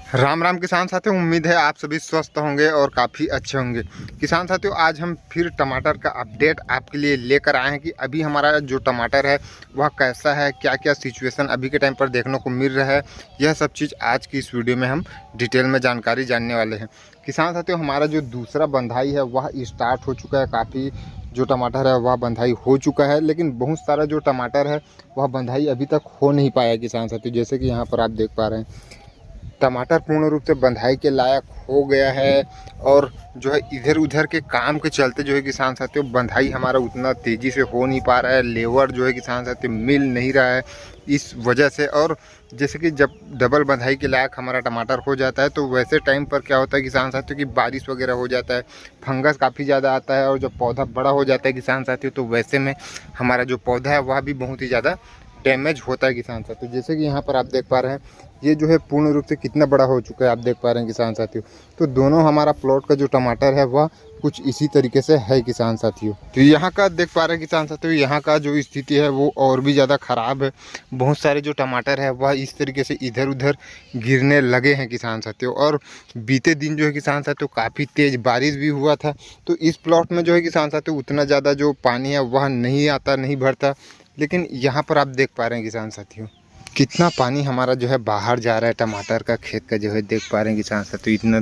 राम राम किसान साथियों, उम्मीद है आप सभी स्वस्थ होंगे और काफ़ी अच्छे होंगे। किसान साथियों, आज हम फिर टमाटर का अपडेट आपके लिए लेकर आए हैं कि अभी हमारा जो टमाटर है वह कैसा है, क्या क्या सिचुएशन अभी के टाइम पर देखने को मिल रहा है। यह सब चीज़ आज की इस वीडियो में हम डिटेल में जानकारी जानने वाले हैं। किसान साथियों, हमारा जो दूसरा बंधाई है वह स्टार्ट हो चुका है। काफ़ी जो टमाटर है वह बंधाई हो चुका है, लेकिन बहुत सारा जो टमाटर है वह बंधाई अभी तक हो नहीं पाया किसान साथियों। जैसे कि यहाँ पर आप देख पा रहे हैं, टमाटर पूर्ण रूप से बंधाई के लायक हो गया है। और जो है इधर उधर के काम के चलते जो है किसान साथियों, बंधाई हमारा उतना तेज़ी से हो नहीं पा रहा है। लेबर जो है किसान साथियों मिल नहीं रहा है इस वजह से। और जैसे कि जब डबल बंधाई के लायक हमारा टमाटर हो जाता है तो वैसे टाइम पर क्या होता है किसान साथियों की बारिश वगैरह हो जाता है, फंगस काफ़ी ज़्यादा आता है। और जब पौधा बड़ा हो जाता है किसान साथियों, तो वैसे में हमारा जो पौधा है वह भी बहुत ही ज़्यादा डैमेज होता है किसान साथियों। जैसे कि यहाँ पर आप देख पा रहे हैं, ये जो है पूर्ण रूप से कितना बड़ा हो चुका है आप देख पा रहे हैं किसान साथियों। तो दोनों हमारा प्लॉट का जो टमाटर है वह कुछ इसी तरीके से है किसान साथियों। तो यहाँ का देख पा रहे हैं किसान साथियों, यहाँ का जो स्थिति है वो और भी ज़्यादा ख़राब है। बहुत सारे जो टमाटर है वह इस तरीके से इधर उधर गिरने लगे हैं किसान साथियों। और बीते दिन जो है किसान साथियों काफ़ी तेज़ बारिश भी हुआ था। तो इस प्लॉट में जो है किसान साथियों उतना ज़्यादा जो पानी है वह नहीं आता, नहीं भरता। लेकिन यहाँ पर आप देख पा रहे हैं किसान साथियों, कितना पानी हमारा जो है बाहर जा रहा है। टमाटर का खेत का जो है देख पा रहे हैं किसान साथियों, इतना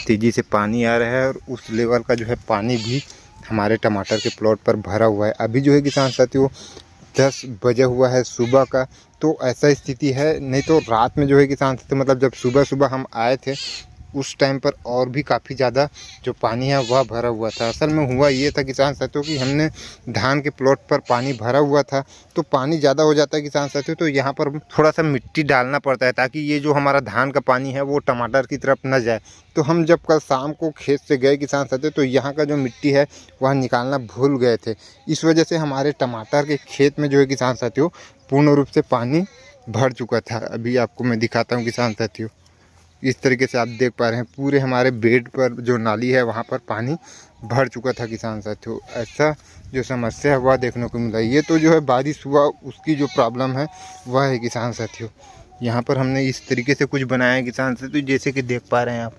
तेज़ी से पानी आ रहा है। और उस लेवल का जो है पानी भी हमारे टमाटर के प्लॉट पर भरा हुआ है। अभी जो है किसान साथियों 10 बजे हुआ है सुबह का। तो ऐसा स्थिति है, नहीं तो रात में जो है किसान साथियों, मतलब जब सुबह सुबह हम आए थे उस टाइम पर और भी काफ़ी ज़्यादा जो पानी है वह भरा हुआ था। असल में हुआ ये था किसान साथियों कि हमने धान के प्लॉट पर पानी भरा हुआ था, तो पानी ज़्यादा हो जाता है किसान साथियों, तो यहाँ पर थोड़ा सा मिट्टी डालना पड़ता है ताकि ये जो हमारा धान का पानी है वो टमाटर की तरफ न जाए। तो हम जब कल शाम को खेत से गए किसान साथियों, तो यहाँ का जो मिट्टी है वह निकालना भूल गए थे। इस वजह से हमारे टमाटर के खेत में जो है किसान साथियों पूर्ण रूप से पानी भर चुका था। अभी आपको मैं दिखाता हूँ किसान साथियों, इस तरीके से आप देख पा रहे हैं पूरे हमारे बेड पर जो नाली है वहाँ पर पानी भर चुका था किसान साथियों। ऐसा जो समस्या है वह देखने को मिला। ये तो जो है बारिश हुआ उसकी जो प्रॉब्लम है वह है किसान साथियों। यहाँ पर हमने इस तरीके से कुछ बनाया है किसान साथियों, जैसे कि देख पा रहे हैं आप।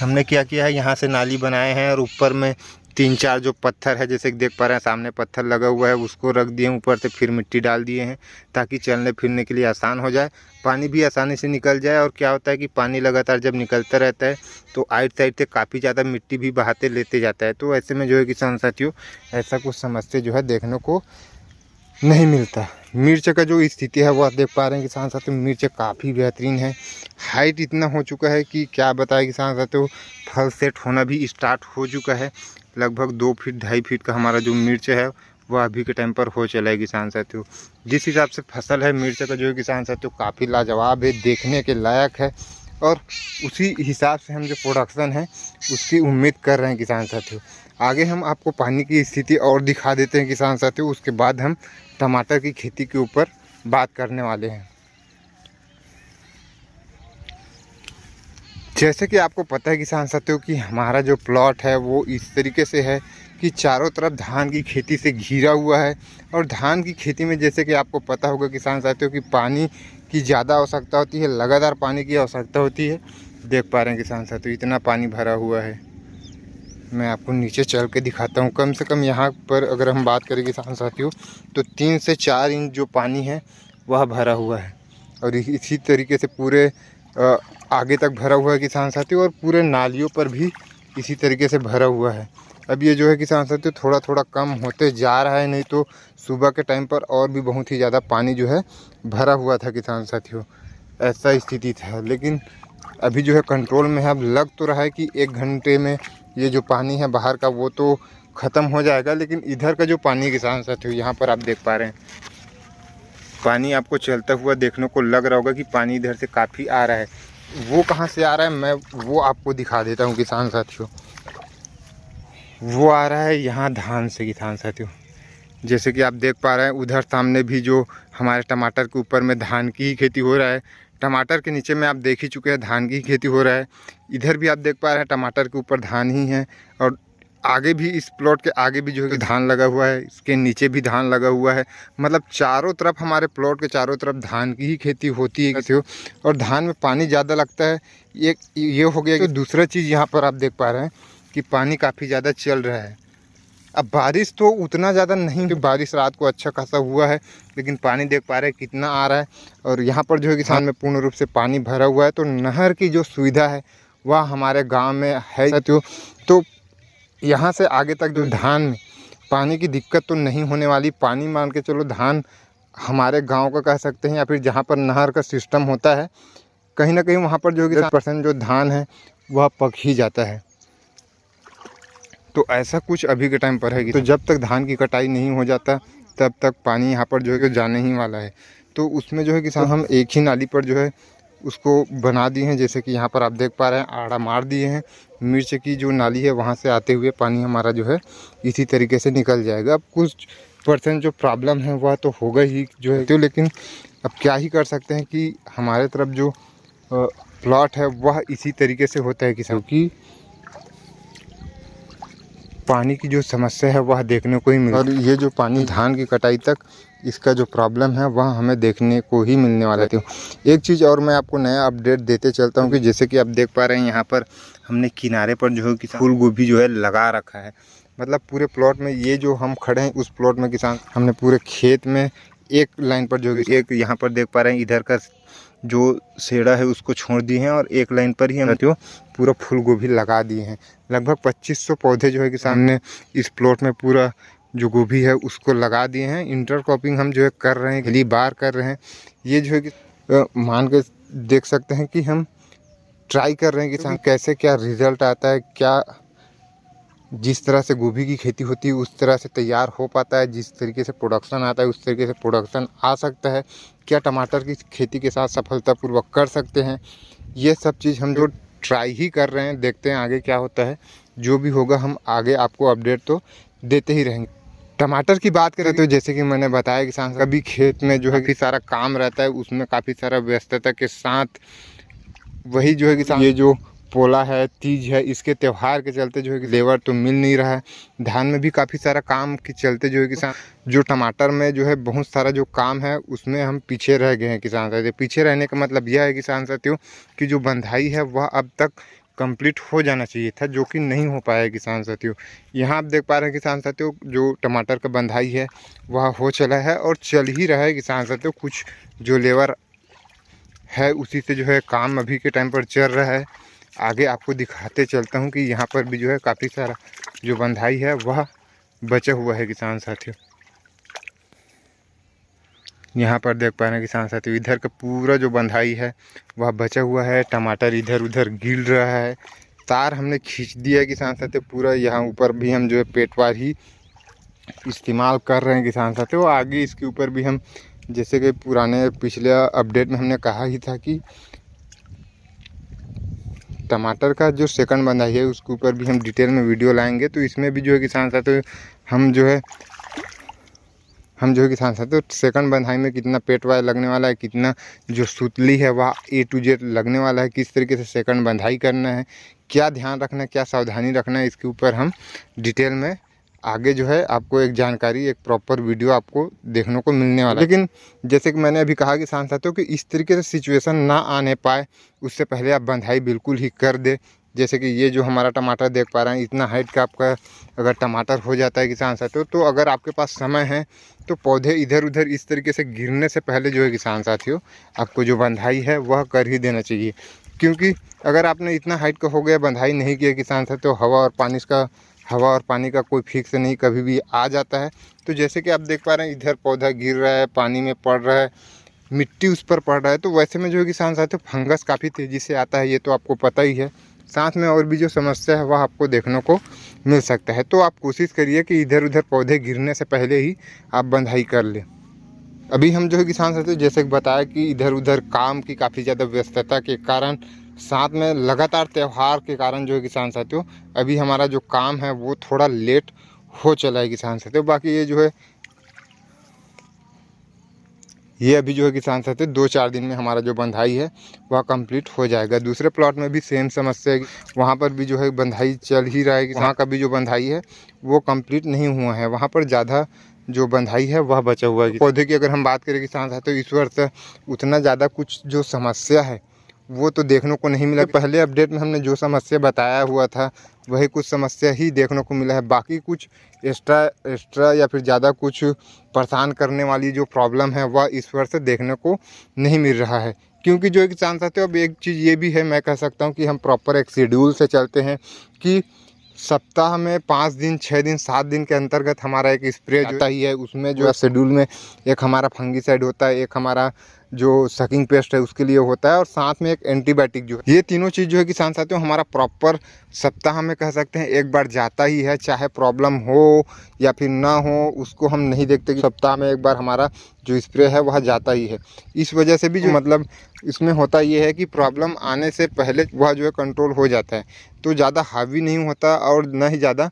हमने क्या किया है, यहाँ से नाली बनाए हैं और ऊपर में 3-4 जो पत्थर है, जैसे कि देख पा रहे हैं सामने पत्थर लगा हुआ है, उसको रख दिए ऊपर से, फिर मिट्टी डाल दिए हैं ताकि चलने फिरने के लिए आसान हो जाए, पानी भी आसानी से निकल जाए। और क्या होता है कि पानी लगातार जब निकलता रहता है तो आइट साइड से काफ़ी ज़्यादा मिट्टी भी बहाते लेते जाता है। तो ऐसे में जो है किसान साथियों ऐसा कुछ समस्या जो है देखने को नहीं मिलता। मिर्च का जो स्थिति है वो आप देख पा रहे हैं किसान साथियों, मिर्च काफ़ी बेहतरीन है। हाइट इतना हो चुका है कि क्या बताएं किसान साथियों, फल सेट होना भी स्टार्ट हो चुका है। लगभग 2 फीट 2.5 फीट का हमारा जो मिर्च है वह अभी के टाइम पर हो चला है किसान साथियों। जिस हिसाब से फसल है मिर्च का जो है किसान साथियों काफ़ी लाजवाब है, देखने के लायक है। और उसी हिसाब से हम जो प्रोडक्शन है उसकी उम्मीद कर रहे हैं किसान साथियों। आगे हम आपको पानी की स्थिति और दिखा देते हैं किसान साथियों, उसके बाद हम टमाटर की खेती के ऊपर बात करने वाले हैं। जैसे कि आपको पता है किसान साथियों कि हमारा जो प्लॉट है वो इस तरीके से है कि चारों तरफ धान की खेती से घिरा हुआ है। और धान की खेती में जैसे कि आपको पता होगा किसान साथियों कि पानी की ज़्यादा आवश्यकता होती है, लगातार पानी की आवश्यकता होती है। देख पा रहे हैं किसान साथियों इतना पानी भरा हुआ है। मैं आपको नीचे चल के दिखाता हूँ। कम से कम यहाँ पर अगर हम बात करें किसान साथियों तो 3 से 4 इंच जो पानी है वह भरा हुआ है। और इसी तरीके से पूरे आगे तक भरा हुआ है किसान साथियों। और पूरे नालियों पर भी इसी तरीके से भरा हुआ है। अब ये जो है किसान साथियों थोड़ा थोड़ा कम होते जा रहा है, नहीं तो सुबह के टाइम पर और भी बहुत ही ज़्यादा पानी जो है भरा हुआ था किसान साथियों। ऐसा स्थिति था, लेकिन अभी जो है कंट्रोल में है। अब लग तो रहा है कि 1 घंटे में ये जो पानी है बाहर का वो तो ख़त्म हो जाएगा। लेकिन इधर का जो पानी किसान साथियों यहाँ पर आप देख पा रहे हैं, पानी आपको चलता हुआ देखने को लग रहा होगा कि पानी इधर से काफ़ी आ रहा है। वो कहाँ से आ रहा है मैं वो आपको दिखा देता हूँ किसान साथियों। वो आ रहा है यहाँ धान से किसान साथियों। जैसे कि आप देख पा रहे हैं उधर सामने भी जो हमारे टमाटर के ऊपर में धान की ही खेती हो रहा है, टमाटर के नीचे में आप देख ही चुके हैं धान की खेती हो रहा है। इधर भी आप देख पा रहे हैं टमाटर के ऊपर धान ही है। और आगे भी, इस प्लॉट के आगे भी जो है धान लगा हुआ है, इसके नीचे भी धान लगा हुआ है। मतलब चारों तरफ, हमारे प्लॉट के चारों तरफ धान की ही खेती होती है किसी हो। और धान में पानी ज़्यादा लगता है, ये हो गया। तो दूसरा चीज़ यहाँ पर आप देख पा रहे हैं कि पानी काफ़ी ज़्यादा चल रहा है। अब बारिश तो उतना ज़्यादा नहीं, कि बारिश रात को अच्छा खासा हुआ है, लेकिन पानी देख पा रहे हैं कितना आ रहा है। और यहाँ पर जो है किसान में पूर्ण रूप से पानी भरा हुआ है। तो नहर की जो सुविधा है वह हमारे गांव में है साथियों। तो यहाँ से आगे तक जो धान में पानी की दिक्कत तो नहीं होने वाली। पानी मान के चलो, धान हमारे गांव का कह सकते हैं, या फिर जहाँ पर नहर का सिस्टम होता है कहीं ना कहीं वहाँ पर जो 10% जो धान है वह पक ही जाता है। तो ऐसा कुछ अभी के टाइम पर है कि तो जब तक धान की कटाई नहीं हो जाता तब तक पानी यहाँ पर जो है कि जाने ही वाला है। तो उसमें जो है किसान हम एक ही नाली पर जो है उसको बना दिए हैं। जैसे कि यहाँ पर आप देख पा रहे हैं, आड़ा मार दिए हैं। मिर्च की जो नाली है वहाँ से आते हुए पानी हमारा जो है इसी तरीके से निकल जाएगा। अब कुछ % जो प्रॉब्लम है वह तो होगा ही जो है, तो लेकिन अब क्या ही कर सकते हैं कि हमारे तरफ जो प्लॉट है वह इसी तरीके से होता है किसान की पानी की जो समस्या है वह देखने को ही मिल। और ये जो पानी धान की कटाई तक इसका जो प्रॉब्लम है वह हमें देखने को ही मिलने वाला है। एक चीज़ और मैं आपको नया अपडेट देते चलता हूँ कि जैसे कि आप देख पा रहे हैं, यहाँ पर हमने किनारे पर जो है कि फूल गोभी जो है लगा रखा है। मतलब पूरे प्लॉट में, ये जो हम खड़े हैं उस प्लॉट में किसान हमने पूरे खेत में एक लाइन पर जो एक यहाँ पर देख पा रहे हैं इधर का जो सेड़ा है उसको छोड़ दिए हैं, और एक लाइन पर ही हम पूरा फूल गोभी लगा दिए हैं। लगभग 2500 पौधे जो है कि सामने इस प्लॉट में पूरा जो गोभी है उसको लगा दिए हैं। इंटरक्रॉपिंग हम जो है कर रहे हैं, पहली बार कर रहे हैं। ये जो है कि मान के देख सकते हैं कि हम ट्राई कर रहे हैं कि कैसे क्या रिजल्ट आता है, क्या जिस तरह से गोभी की खेती होती है उस तरह से तैयार हो पाता है, जिस तरीके से प्रोडक्शन आता है उस तरीके से प्रोडक्शन आ सकता है, क्या टमाटर की खेती के साथ सफलतापूर्वक कर सकते हैं। ये सब चीज़ हम जो ट्राई ही कर रहे हैं, देखते हैं आगे क्या होता है। जो भी होगा हम आगे आपको अपडेट तो देते ही रहेंगे। टमाटर की बात करें तो जैसे कि मैंने बताया, किसान कभी खेत में जो है कि सारा काम रहता है, उसमें काफ़ी सारा व्यस्तता के साथ वही जो है किसान ये जो पोला है, तीज है, इसके त्यौहार के चलते जो है कि लेबर तो मिल नहीं रहा है। धान में भी काफ़ी सारा काम के चलते जो है किसान जो टमाटर में जो है बहुत सारा जो काम है उसमें हम पीछे रह गए हैं किसान साथियों। पीछे रहने का मतलब यह है किसान साथियों कि जो बंधाई है वह अब तक कंप्लीट हो जाना चाहिए था, जो कि नहीं हो पाया है किसान साथियों। यहाँ आप देख पा रहे हैं किसान साथियों, जो टमाटर का बंधाई है वह हो चला है और चल ही रहा है किसान साथियों। कुछ जो लेबर है उसी से जो है काम अभी के टाइम पर चल रहा है। आगे आपको दिखाते चलता हूँ कि यहाँ पर भी जो है काफ़ी सारा जो बंधाई है वह बचा हुआ है किसान साथियों। यहाँ पर देख पा रहे हैं किसान साथियों, इधर का पूरा जो बंधाई है वह बचा हुआ है। टमाटर इधर उधर गिर रहा है, तार हमने खींच दिया है किसान साथियों पूरा। यहाँ ऊपर भी हम जो है पेटवार ही इस्तेमाल कर रहे हैं किसान साथियों। आगे इसके ऊपर भी हम, जैसे कि पुराने पिछले अपडेट में हमने कहा ही था कि टमाटर का जो सेकंड बंधाई है उसके ऊपर भी हम डिटेल में वीडियो लाएंगे। तो इसमें भी जो है किसान साथियों हम जो है किसान साथियों सेकंड बंधाई में कितना पेट वायर लगने वाला है, कितना जो सुतली है वह A to Z लगने वाला है, किस तरीके से सेकंड बंधाई करना है, क्या ध्यान रखना है, क्या सावधानी रखना है, इसके ऊपर हम डिटेल में आगे जो है आपको एक जानकारी, एक प्रॉपर वीडियो आपको देखने को मिलने वाला है। लेकिन जैसे कि मैंने अभी कहा किसान साथियों कि इस तरीके से सिचुएशन ना आने पाए उससे पहले आप बंधाई बिल्कुल ही कर दे। जैसे कि ये जो हमारा टमाटर देख पा रहे हैं, इतना हाइट का आपका अगर टमाटर हो जाता है किसान साथियों, तो अगर आपके पास समय है तो पौधे इधर उधर इस तरीके से गिरने से पहले जो है किसान साथियों आपको जो बंधाई है वह कर ही देना चाहिए। क्योंकि अगर आपने इतना हाइट का हो गया बंधाई नहीं किया किसान साथियों, हवा और पानी का कोई फिक्स नहीं, कभी भी आ जाता है। तो जैसे कि आप देख पा रहे हैं इधर पौधा गिर रहा है, पानी में पड़ रहा है, मिट्टी उस पर पड़ रहा है, तो वैसे में जो है किसान साथियों फंगस काफ़ी तेज़ी से आता है, ये तो आपको पता ही है। साथ में और भी जो समस्या है वह आपको देखने को मिल सकता है। तो आप कोशिश करिए कि इधर उधर पौधे गिरने से पहले ही आप बंधाई कर लें। अभी हम जो है किसान साथियों जैसे कि बताया कि इधर उधर काम की काफ़ी ज़्यादा व्यस्तता के कारण, साथ में लगातार त्यौहार के कारण जो है किसान साथियों अभी हमारा जो काम है वो थोड़ा लेट हो चला है किसान साथियों। बाकी ये जो है ये अभी जो है किसान साथी 2-4 दिन में हमारा जो बंधाई है वह कंप्लीट हो जाएगा। दूसरे प्लॉट में भी सेम समस्या है, वहाँ पर भी जो है बंधाई चल ही रहा है। वहाँ का भी जो बंधाई है वो कंप्लीट नहीं हुआ है, वहाँ पर ज़्यादा जो बंधाई है वह बचा हुआ है। पौधे की अगर हम बात करें किसान साथी तो इस वर्ष उतना ज़्यादा कुछ जो समस्या है वो तो देखने को नहीं मिला। पहले अपडेट में हमने जो समस्या बताया हुआ था वही कुछ समस्या ही देखने को मिला है। बाकी कुछ एक्स्ट्रा या फिर ज़्यादा कुछ परेशान करने वाली जो प्रॉब्लम है वह इस वर्ष देखने को नहीं मिल रहा है। क्योंकि जो किसान साथी अब एक चीज़ ये भी है, मैं कह सकता हूँ कि हम प्रॉपर एक शेड्यूल से चलते हैं कि सप्ताह में 5 दिन 6 दिन 7 दिन के अंतर्गत हमारा एक स्प्रे जो ही है, उसमें जो है शेड्यूल में एक हमारा फंगीसाइड होता है, एक हमारा जो सकिंग पेस्ट है उसके लिए होता है, और साथ में एक एंटीबायोटिक जो है। ये तीनों चीज़ जो है किसान साथियों हमारा प्रॉपर सप्ताह में कह सकते हैं एक बार जाता ही है। चाहे प्रॉब्लम हो या फिर ना हो उसको हम नहीं देखते कि सप्ताह में एक बार हमारा जो स्प्रे है वह जाता ही है। इस वजह से भी जो मतलब इसमें होता ये है कि प्रॉब्लम आने से पहले वह जो है कंट्रोल हो जाता है, तो ज़्यादा हावी नहीं होता और न ही ज़्यादा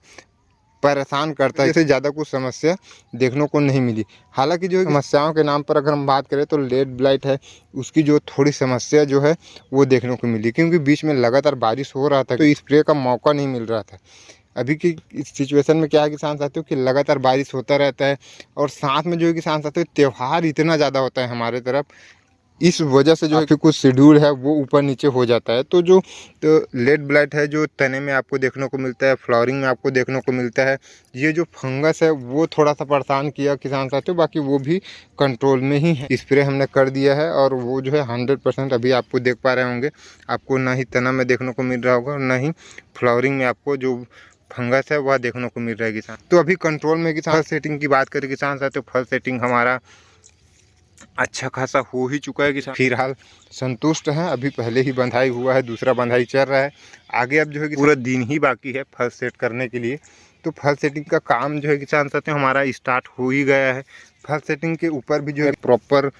परेशान करता है। इससे ज़्यादा कुछ समस्या देखने को नहीं मिली। हालांकि जो समस्याओं के नाम पर अगर हम बात करें तो लेड ब्लाइट है, उसकी जो थोड़ी समस्या जो है वो देखने को मिली, क्योंकि बीच में लगातार बारिश हो रहा था तो स्प्रे का मौका नहीं मिल रहा था। अभी की इस सिचुएशन में क्या है किसान साथियों कि लगातार बारिश होता रहता है, और साथ में जो है किसान साथियों त्यौहार इतना ज़्यादा होता है हमारे तरफ, इस वजह से जो है कि कुछ शेड्यूल है वो ऊपर नीचे हो जाता है। तो जो लेड ब्लाइट है जो तने में आपको देखने को मिलता है, फ्लावरिंग में आपको देखने को मिलता है, ये जो फंगस है वो थोड़ा सा परेशान किया किसान साथियों, बाकी वो भी कंट्रोल में ही है। स्प्रे हमने कर दिया है और वो जो है 100% अभी आपको देख पा रहे होंगे, आपको ना ही तना में देखने को मिल रहा होगा और ना ही फ्लावरिंग में आपको जो फंगस है वह देखने को मिल रहा है किसान। तो अभी कंट्रोल में किसान सेटिंग की बात करें किसान साथियों, फल सेटिंग हमारा अच्छा खासा हो ही चुका है किसान। फिलहाल संतुष्ट हैं, अभी पहले ही बंधाई हुआ है, दूसरा बंधाई चल रहा है, आगे अब जो है कि पूरा दिन ही बाकी है फल सेट करने के लिए। तो फल सेटिंग का काम जो है किसान साथियों हमारा स्टार्ट हो ही गया है। फल सेटिंग के ऊपर भी जो है प्रॉपर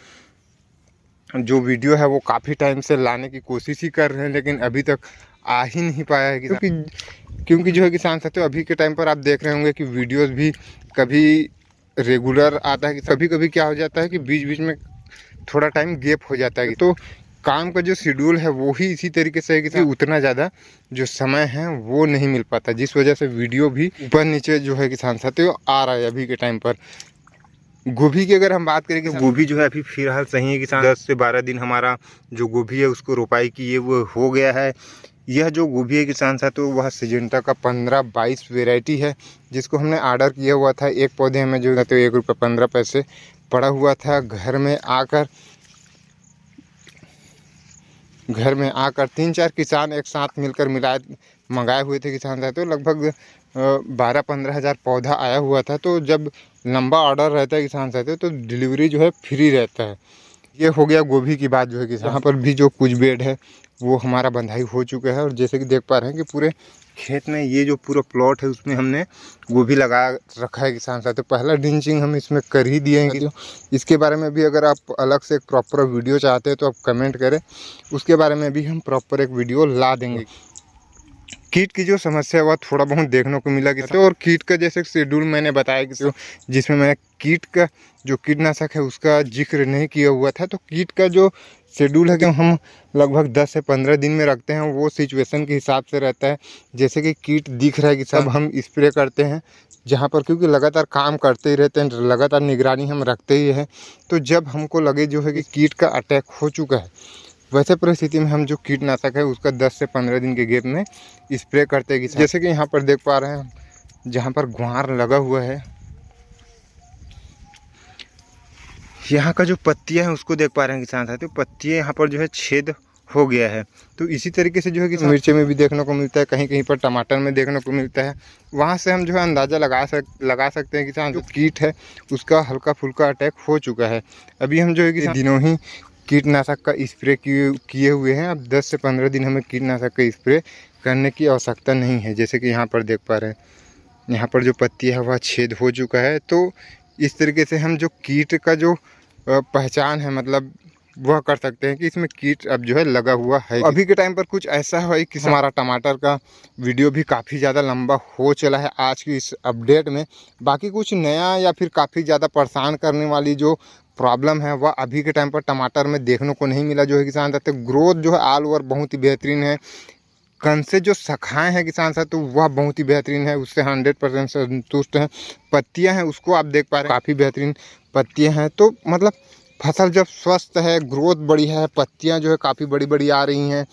जो वीडियो है वो काफ़ी टाइम से लाने की कोशिश ही कर रहे हैं, लेकिन अभी तक आ ही नहीं पाया है क्योंकि जो है किसान साथियों अभी के टाइम पर आप देख रहे होंगे कि वीडियोज़ भी कभी रेगुलर आता है कि कभी कभी क्या हो जाता है कि बीच बीच में थोड़ा टाइम गैप हो जाता है। तो काम का जो शेड्यूल है वो ही इसी तरीके से है कि उतना ज़्यादा जो समय है वो नहीं मिल पाता, जिस वजह से वीडियो भी ऊपर नीचे जो है किसान साथियों आ रहा है अभी के टाइम पर। गोभी की अगर हम बात करें कि गोभी जो है अभी फिलहाल सही है किसान, 10 से 12 दिन हमारा जो गोभी है उसको रोपाई की है वो हो गया है। यह जो गोभी है किसान साथियों वह सिजेंटा का 15-22 वेराइटी है, जिसको हमने ऑर्डर किया हुआ था। एक पौधे में जो है तो ₹1.15 पड़ा हुआ था। घर में आकर 3-4 किसान एक साथ मिलकर मंगाए हुए थे किसान साथियों। लगभग 12-15 हज़ार पौधा आया हुआ था। तो जब लंबा ऑर्डर रहता है किसान साथियों तो डिलीवरी जो है फ्री रहता है। ये हो गया गोभी की बात जो है किसान। यहाँ पर भी जो कुछ बेड है वो हमारा बंधाई हो चुका है, और जैसे कि देख पा रहे हैं कि पूरे खेत में ये जो पूरा प्लॉट है उसमें हमने गोभी लगा रखा है किसान साथियों। पहला ड्रिंचिंग हम इसमें कर ही दिए हैं। इसके बारे में भी अगर आप अलग से एक प्रॉपर वीडियो चाहते हैं तो आप कमेंट करें, उसके बारे में भी हम प्रॉपर एक वीडियो ला देंगे। कीट की जो समस्या है वह थोड़ा बहुत देखने को मिला कि और कीट का जैसे शेड्यूल मैंने बताया कि जिसमें मैंने कीट का जो कीटनाशक है उसका जिक्र नहीं किया हुआ था। तो कीट का जो शेड्यूल है कि हम लगभग 10 से 15 दिन में रखते हैं, वो सिचुएशन के हिसाब से रहता है। जैसे कि कीट दिख रहा है कि सब हम स्प्रे करते हैं जहाँ पर, क्योंकि लगातार काम करते ही रहते हैं, लगातार निगरानी हम रखते ही हैं। तो जब हमको लगे जो है कि कीट का अटैक हो चुका है, वैसे परिस्थिति में हम जो कीटनाशक है उसका 10 से 15 दिन के गैप में स्प्रे करते हैं। जैसे कि यहाँ पर देख पा रहे हैं जहाँ पर गुहार लगा हुआ है, यहाँ का जो पत्तियाँ है उसको देख पा रहे हैं किसान साथियों, पत्तियाँ यहाँ पर जो है छेद हो गया है। तो इसी तरीके से जो है कि मिर्ची में भी देखने को मिलता है, कहीं कहीं पर टमाटर में देखने को मिलता है। वहाँ से हम जो है अंदाज़ा लगा सकते हैं कि किसान जो कीट है उसका हल्का फुल्का अटैक हो चुका है। अभी हम जो है कि दिनों ही कीटनाशक का स्प्रे किए हुए हैं। अब 10 से 15 दिन हमें कीटनाशक का स्प्रे करने की आवश्यकता नहीं है। जैसे कि यहाँ पर देख पा रहे हैं, यहाँ पर जो पत्ती है वह छेद हो चुका है। तो इस तरीके से हम जो कीट का जो पहचान है, मतलब वह कर सकते हैं कि इसमें कीट अब जो है लगा हुआ है। अभी के टाइम पर कुछ ऐसा है कि हमारा टमाटर का वीडियो भी काफ़ी ज़्यादा लंबा हो चला है आज की इस अपडेट में। बाकी कुछ नया या फिर काफ़ी ज़्यादा परेशान करने वाली जो प्रॉब्लम है वह अभी के टाइम पर टमाटर में देखने को नहीं मिला। जो है किसान साथी ग्रोथ जो है ऑल ओवर बहुत ही बेहतरीन है। कण से जो शाखाएँ हैं किसान साथी तो वह बहुत ही बेहतरीन है, उससे 100% संतुष्ट हैं। पत्तियाँ हैं उसको आप देख पा रहे हैं काफ़ी बेहतरीन पत्तियाँ हैं। तो मतलब फसल जब स्वस्थ है, ग्रोथ बढ़िया है, पत्तियाँ जो है काफ़ी बड़ी बड़ी आ रही हैं,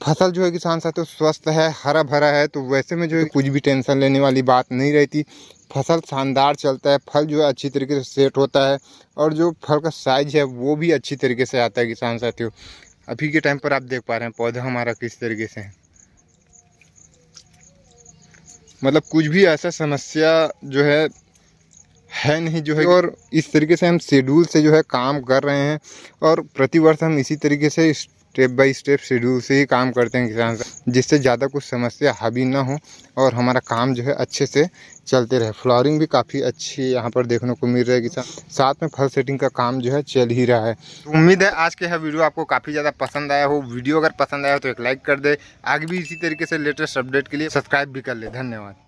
फसल जो है किसान साथियों स्वस्थ है, हरा भरा है, तो वैसे में जो है कुछ भी टेंशन लेने वाली बात नहीं रहती। फसल शानदार चलता है, फल जो है अच्छी तरीके से सेट होता है और जो फल का साइज है वो भी अच्छी तरीके से आता है किसान साथियों। अभी के टाइम पर आप देख पा रहे हैं पौधा हमारा किस तरीके से है, मतलब कुछ भी ऐसा समस्या जो है नहीं जो है। और इस तरीके से हम शेड्यूल से जो है काम कर रहे हैं और प्रतिवर्ष हम इसी तरीके से स्टेप बाय स्टेप शेड्यूल से ही काम करते हैं किसान से, जिससे ज़्यादा कुछ समस्या हावी ना हो और हमारा काम जो है अच्छे से चलते रहे। फ्लावरिंग भी काफ़ी अच्छी यहाँ पर देखने को मिल रही है किसान, साथ में फल सेटिंग का काम जो है चल ही रहा है। तो उम्मीद है आज के यह वीडियो आपको काफ़ी ज़्यादा पसंद आया हो। वीडियो अगर पसंद आया हो तो एक लाइक कर दे। आगे भी इसी तरीके से लेटेस्ट अपडेट के लिए सब्सक्राइब भी कर ले। धन्यवाद।